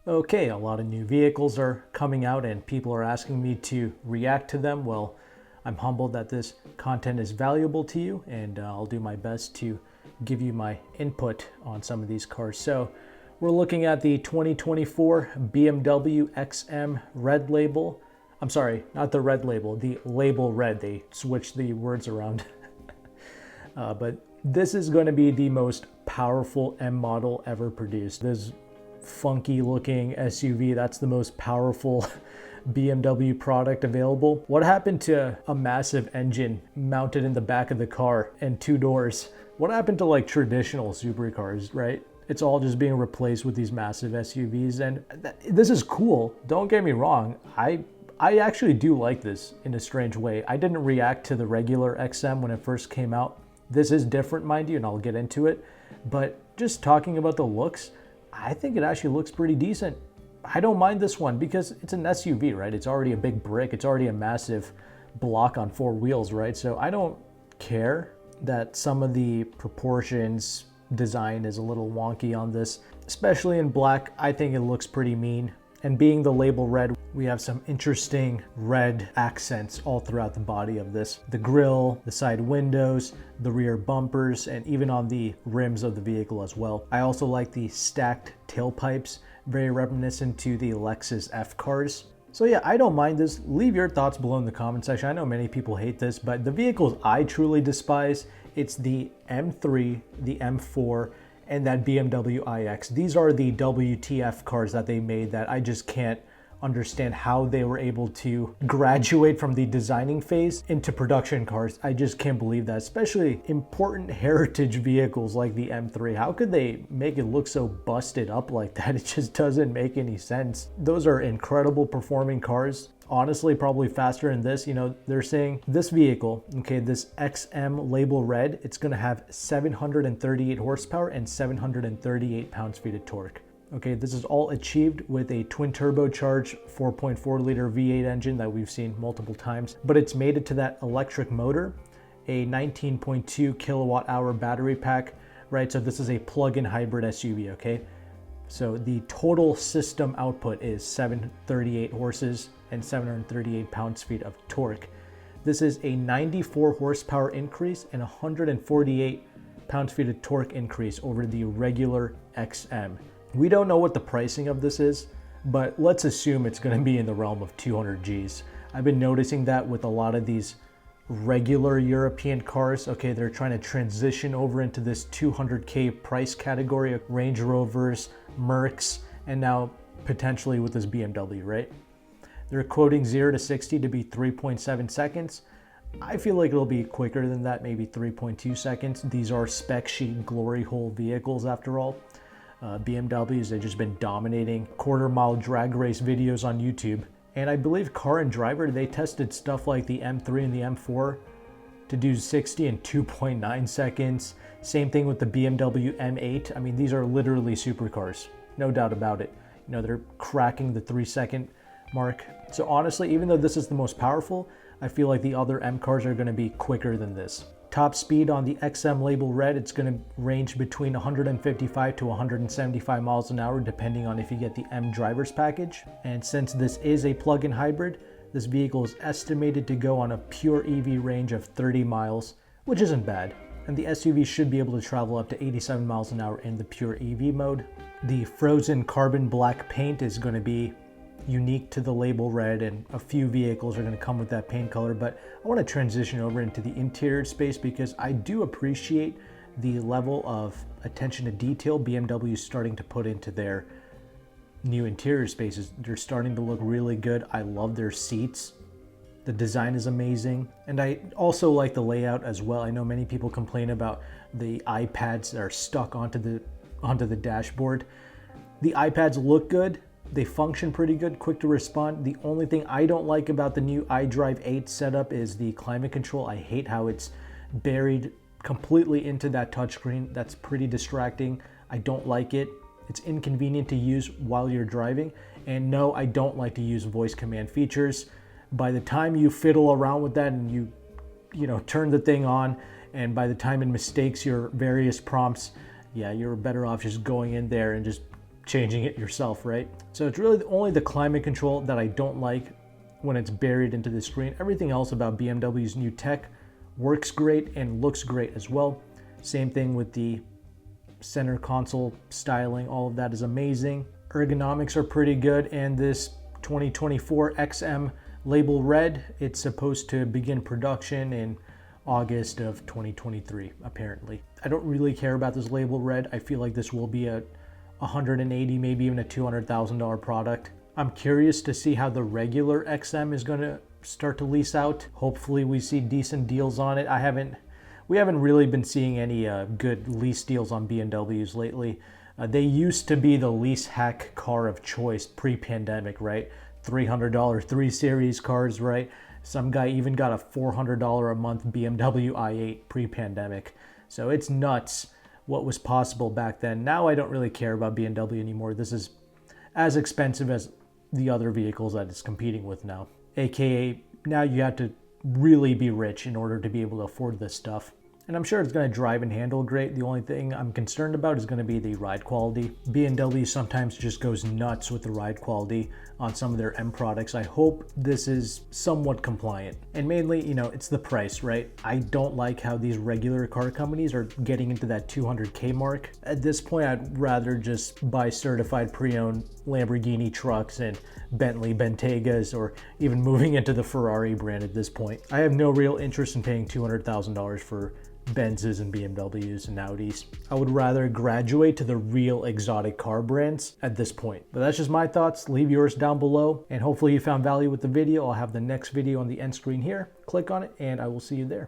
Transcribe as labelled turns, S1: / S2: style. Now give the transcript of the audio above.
S1: Okay, a lot of new vehicles are coming out and people are asking me to react to them. Well, I'm humbled that this content is valuable to you, and I'll do my best to give you my input on some of these cars. So we're looking at the 2024 BMW XM Red Label. I'm sorry, not the Red Label, the Label Red. They switched the words around. But this is going to be the most powerful M model ever produced. This funky looking SUV, that's the most powerful BMW product available. What happened to a massive engine mounted in the back of the car and two doors? What happened to like traditional supercars, right? It's all just being replaced with these massive SUVs, and this is cool. Don't get me wrong. I actually do like this in a strange way. I didn't react to the regular XM when it first came out. This is different, mind you, and I'll get into it. But just talking about the looks, I think it actually looks pretty decent. I don't mind this one because it's an SUV, right? It's already a big brick. It's already a massive block on four wheels, right? So I don't care that some of the proportions, design is a little wonky on this, especially in black. I think it looks pretty mean. And being the label red, we have some interesting red accents all throughout the body of this. The grille, the side windows, the rear bumpers, and even on the rims of the vehicle as well. I also like the stacked tailpipes, very reminiscent to the Lexus F cars. So yeah, I don't mind this. Leave your thoughts below in the comment section. I know many people hate this, but the vehicles I truly despise, it's the M3, the M4, and that BMW iX. These are the WTF cars that they made that I just can't understand how they were able to graduate from the designing phase into production cars. I just can't believe that, especially important heritage vehicles like the M3. How could they make it look so busted up like that? It just doesn't make any sense. Those are incredible performing cars. Honestly, probably faster than this. You know, they're saying this vehicle, okay, this XM Label Red, it's gonna have 738 horsepower and 738 pounds-feet of torque. Okay, this is all achieved with a twin turbocharged 4.4 liter V8 engine that we've seen multiple times, but it's made it to that electric motor, a 19.2 kilowatt hour battery pack, right? So this is a plug-in hybrid SUV, okay? So the total system output is 738 horses and 738 pounds-feet of torque. This is a 94 horsepower increase and 148 pounds-feet of torque increase over the regular XM. We don't know what the pricing of this is, but let's assume it's going to be in the realm of 200 Gs. I've been noticing that with a lot of these regular European cars. Okay, they're trying to transition over into this 200K price category of Range Rovers, Mercs, and now potentially with this BMW, right? They're quoting 0 to 60 to be 3.7 seconds. I feel like it'll be quicker than that, maybe 3.2 seconds. These are spec sheet glory hole vehicles after all. BMWs, they've just been dominating quarter-mile drag race videos on YouTube. And I believe Car and Driver, they tested stuff like the M3 and the M4 to do 60 in 2.9 seconds. Same thing with the BMW M8. I mean, these are literally supercars, no doubt about it. You know, they're cracking the 3-second mark. So honestly, even though this is the most powerful, I feel like the other M cars are going to be quicker than this. Top speed on the XM Label Red, it's going to range between 155 to 175 miles an hour, depending on if you get the M driver's package. And since this is a plug-in hybrid, this vehicle is estimated to go on a pure EV range of 30 miles, which isn't bad. And the SUV should be able to travel up to 87 miles an hour in the pure EV mode. The frozen carbon black paint is going to be unique to the Label Red, and a few vehicles are going to come with that paint color. But I want to transition over into the interior space because I do appreciate the level of attention to detail BMW is starting to put into their new interior spaces. They're starting to look really good. I love their seats. The design is amazing, and I also like the layout as well. I know many people complain about the iPads that are stuck onto the dashboard. The iPads look good. They function pretty good, quick to respond. The only thing I don't like about the new iDrive 8 setup is the climate control. I hate how it's buried completely into that touchscreen. That's pretty distracting. I don't like it. It's inconvenient to use while you're driving. And no, I don't like to use voice command features. By the time you fiddle around with that and you know, turn the thing on, and by the time it mistakes your various prompts, yeah, you're better off just going in there and just changing it yourself, right? So it's really only the climate control that I don't like when it's buried into the screen. Everything else about BMW's new tech works great and looks great as well. Same thing with the center console styling. All of that is amazing. Ergonomics are pretty good, and this 2024 XM label red, it's supposed to begin production in August of 2023, apparently. I don't really care about this label red. I feel like this will be a $180, maybe even a $200,000 product. I'm curious to see how the regular XM is going to start to lease out. Hopefully we see decent deals on it. We haven't really been seeing any good lease deals on BMWs lately. They used to be the lease hack car of choice pre-pandemic, right? $300 3 Series cars, right? Some guy even got a $400 a month BMW i8 pre-pandemic. So it's nuts what was possible back then. Now I don't really care about BMW anymore. This is as expensive as the other vehicles that it's competing with now. AKA, now you have to really be rich in order to be able to afford this stuff. And I'm sure it's going to drive and handle great. The only thing I'm concerned about is going to be the ride quality. BMW sometimes just goes nuts with the ride quality on some of their M products. I hope this is somewhat compliant. And mainly, it's the price, right? I don't like how these regular car companies are getting into that 200K mark. At this point, I'd rather just buy certified pre-owned Lamborghini trucks and Bentley Bentegas, or even moving into the Ferrari brand at this point. I have no real interest in paying $200,000 for Benzes and BMWs and Audis. I would rather graduate to the real exotic car brands at this point. But that's just my thoughts. Leave yours down below, and hopefully you found value with the video. I'll have the next video on the end screen here. Click on it and I will see you there.